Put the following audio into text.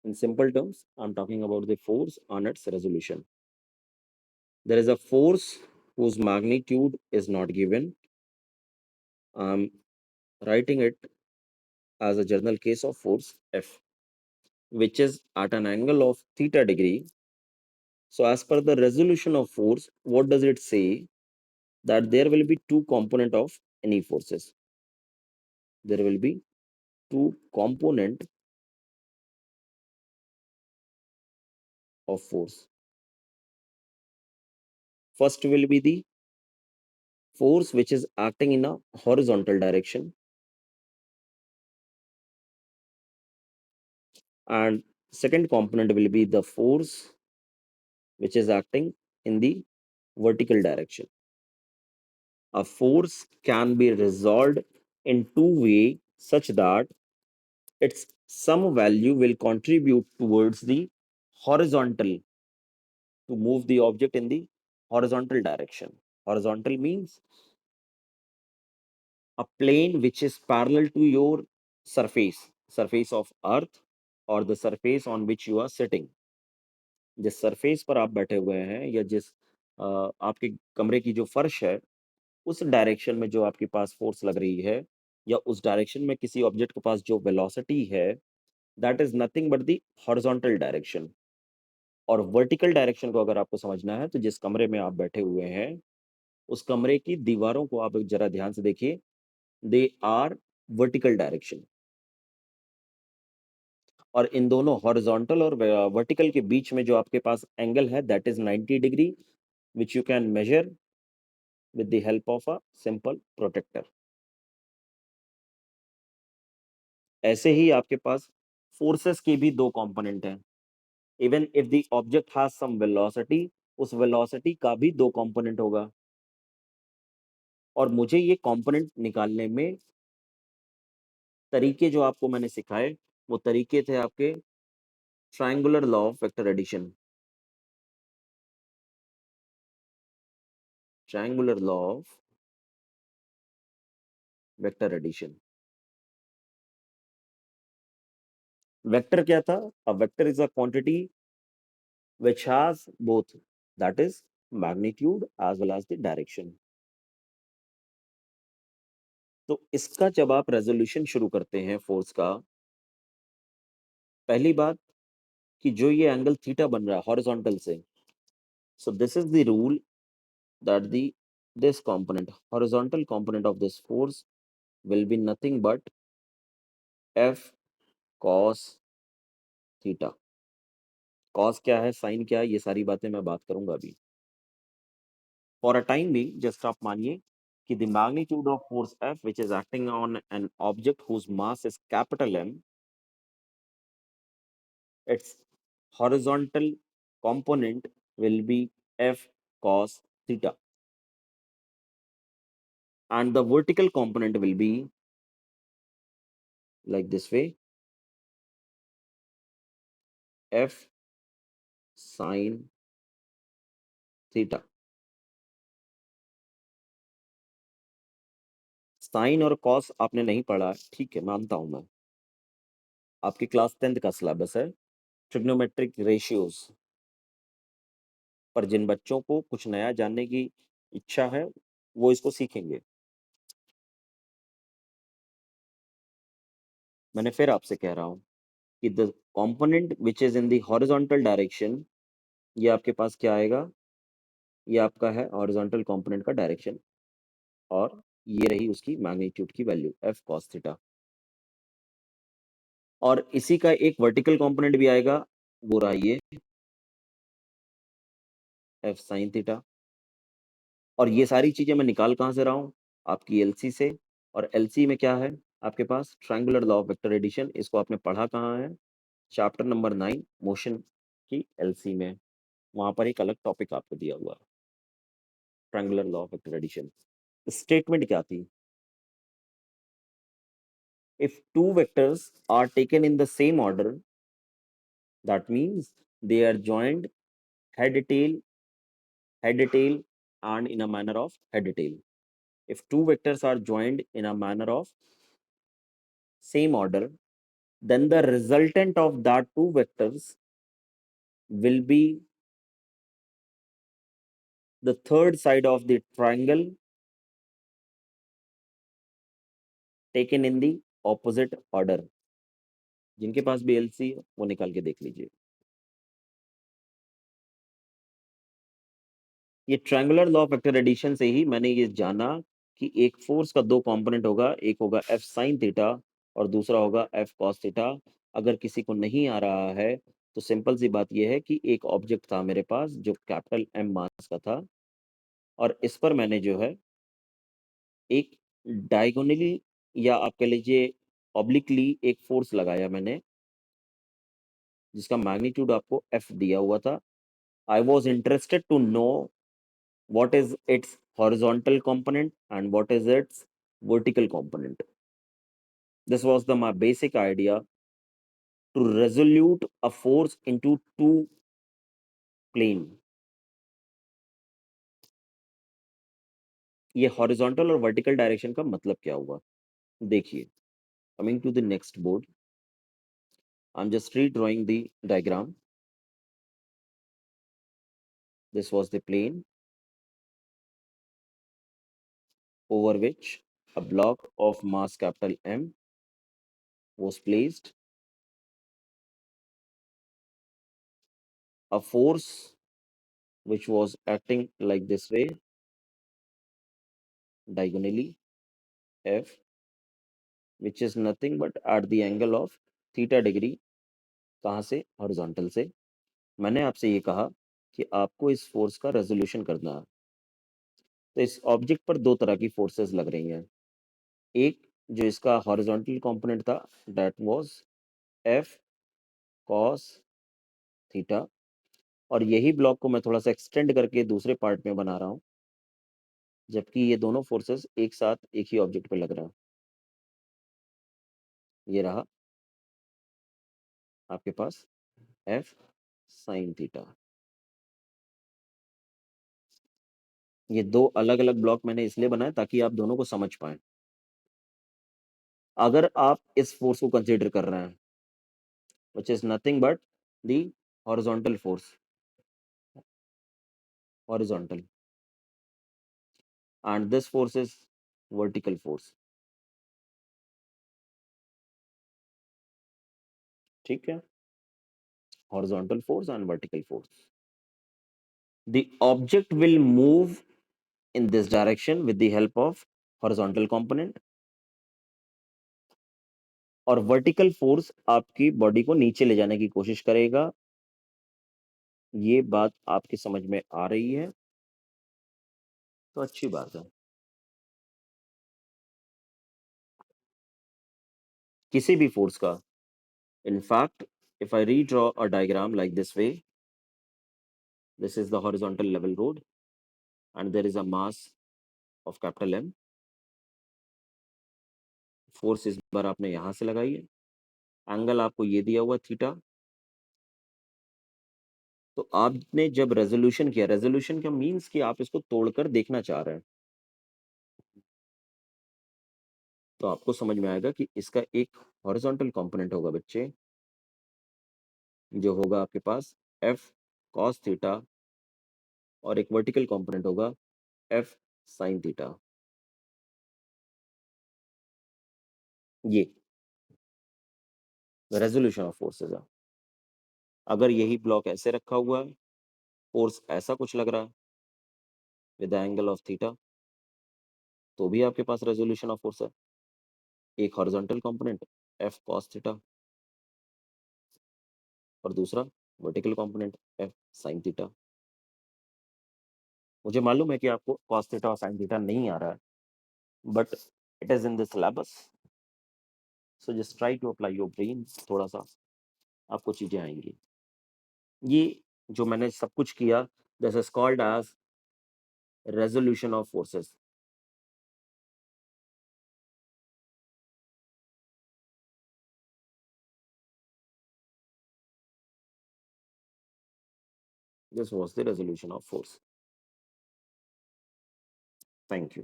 In simple terms, I'm talking about the force on its resolution. There is a force whose magnitude is not given. I'm writing it as a general case of force F, which is at an angle of theta degree. So as per the resolution of force, what does it say? That there will be two component of any forces. There will be two component of force. First will be the force which is acting in a horizontal direction, and second component will be the force which is acting in the vertical direction. A force can be resolved in two ways such that its some value will contribute towards the horizontal, to move the object in the horizontal direction. Horizontal means a plane which is parallel to your surface of earth, or the surface on which you are sitting. जिस surface पर आप बैठे हुए हैं, या जिस आपके कमरे की जो फर्श है, उस डायरेक्शन में जो आपके पास फोर्स लग रही है, या उस डायरेक्शन में किसी ऑब्जेक्ट के पास जो वेलोसिटी है, that is nothing but the horizontal direction. और वर्टिकल डायरेक्शन को अगर आपको समझना है, तो जिस कमरे में आप बैठे हुए हैं, उस कमरे की दीवारों को आप जरा ध्यान से देखिए, दे आर वर्टिकल डायरेक्शन। और इन दोनों हॉरिजॉन्टल और वर्टिकल के बीच में जो आपके पास एंगल है, that is 90 degree, which you can measure with the help of a simple protector. ऐसे ही आपके पास फोर्सेस के भी दो कंपोनेंट हैं। Even if the object has some velocity, उस वेलोसिटी का भी दो कंपोनेंट होगा। और मुझे ये कंपोनेंट निकालने में तरीके जो आपको मैंने सिखाए, वो तरीके थे आपके triangular law of vector addition. Triangular law of vector addition. Vector क्या था? A vector is a quantity which has both, that is magnitude as well as the direction. तो इसका जब आप रेजोल्यूशन शुरू करते हैं फोर्स का, पहली बात कि जो ये एंगल थीटा बन रहा है हॉरिजॉन्टल से, so this is the rule that the this component, horizontal component of this force, will be nothing but f cos theta. cos क्या है, sin क्या है, ये सारी बातें मैं बात करूंगा अभी। फॉर अ टाइम भी जस्ट आप मानिए कि the magnitude of force f which is acting on an object whose mass is capital M, its horizontal component will be f cos theta, and the vertical component will be like this way, f sin theta. Sine और cos आपने नहीं पढ़ा, ठीक है, मानता हूं मैं, आपकी क्लास 10th का सिलेबस है ट्रिग्नोमेट्रिक रेशियोज। पर जिन बच्चों को कुछ नया जानने की इच्छा है, वो इसको सीखेंगे। मैंने फिर आपसे कह रहा हूं कि the component which is in the horizontal direction, ये आपके पास क्या आएगा, ये आपका है हॉरिजॉन्टल कंपोनेंट का डायरेक्शन, और ये रही उसकी मैग्नीट्यूड की वैल्यू एफ कॉस थीटा। और इसी का एक वर्टिकल कंपोनेंट भी आएगा, वो रहा ये एफ साइन थीटा। और ये सारी चीजें मैं निकाल कहाँ से रहा हूँ? आपकी एलसी से। और एलसी में क्या है आपके पास? Triangular law of vector addition. इसको आपने पढ़ा कहाँ है? चैप्टर नंबर 9 मोशन की एलसी में। वहां पर एक अलग टॉपिक आपको दिया हुआ है, triangular law of vector addition. Statement क्या थी? If two vectors are taken in the same order, that means they are joined head tail and in a manner of head tail. If two vectors are joined in a manner of same order, then the resultant of that two vectors will be the third side of the triangle taken in the opposite order. जिनके पास भी LC है वो निकाल के देख लीजिए। ये triangular law of vector addition से ही मैंने ये जाना कि एक फोर्स का दो कंपोनेंट होगा, एक होगा एफ साइन थीटा और दूसरा होगा एफ कॉस थीटा। अगर किसी को नहीं आ रहा है तो सिंपल सी बात यह है कि एक ऑब्जेक्ट था मेरे पास जो कैपिटल एम मास का था और इस पर मैंने जो है एक डायगोनली या आप कह लीजिए ऑब्लिकली एक फोर्स लगाया मैंने जिसका मैग्नीट्यूड आपको एफ दिया हुआ था। I was interested to know what is its horizontal component and what is its vertical component. This was the my basic idea to resolute a force into two plane. ये horizontal और vertical direction का मतलब क्या हुआ देखिए। Coming to the next board, I am just redrawing the diagram. This was the plane over which a block of mass capital M was placed. A force which was acting like this way diagonally F, which is nothing but at the angle of theta degree। कहाँ से? Horizontal से। मैंने आपसे ये कहा कि आपको इस फोर्स का रेजोल्यूशन करना है। तो इस ऑब्जेक्ट पर दो तरह की फोर्सेस लग रही हैं। एक जो इसका हॉरिजॉन्टल कंपोनेंट था that was F cos theta और यही ब्लॉक को मैं थोड़ा सा एक्सटेंड करके दूसरे पार्ट में बना रहा हूँ जबकि ये दोनों फोर्सेस एक साथ एक ही ऑब्जेक्ट पे लग रहा है। ये रहा आपके पास एफ साइन थीटा। ये दो अलग अलग ब्लॉक मैंने इसलिए बनाए ताकि आप दोनों को समझ पाए। अगर आप इस फोर्स को कंसीडर कर रहे हैं which is nothing but the horizontal force, horizontal, and this force is vertical force। ठीक है, horizontal force and vertical force। The object will move in this direction with the help of horizontal component और vertical force आपकी body को नीचे ले जाने की कोशिश करेगा। ये बात आपकी समझ में आ रही है तो अच्छी बात है। किसी भी फोर्स का, in fact, if I redraw a diagram like this way, this is the horizontal level road and there is a mass of capital M। Force इस बार आपने यहां से लगाई है, एंगल आपको ये दिया हुआ थीटा। तो आपने जब रेजोल्यूशन किया, रेजोल्यूशन का मीन्स कि आप इसको तोड़कर देखना चाह रहे हैं, तो आपको समझ में आएगा कि इसका एक हॉरिजॉन्टल कंपोनेंट होगा बच्चे, जो होगा आपके पास एफ कॉस थीटा और एक वर्टिकल कंपोनेंट होगा एफ साइन थीटा। ये रेजोल्यूशन ऑफ फोर्सेस है। अगर यही ब्लॉक ऐसे रखा हुआ है, फोर्स ऐसा कुछ लग रहा है विद एंगल ऑफ थीटा, तो भी आपके पास रेजोल्यूशन ऑफ फोर्स है। एक horizontal component F cos theta और दूसरा vertical component F sine theta. मुझे मालूम है कि आपको कॉस थीटा और साइन थीटा नहीं आ रहा है, but it is in the syllabus, so just try to apply your brain. थोड़ा सा आपको चीजें आएंगी। ये जो मैंने सब कुछ किया, this is called as resolution of forces. This was the resolution of force. Thank you.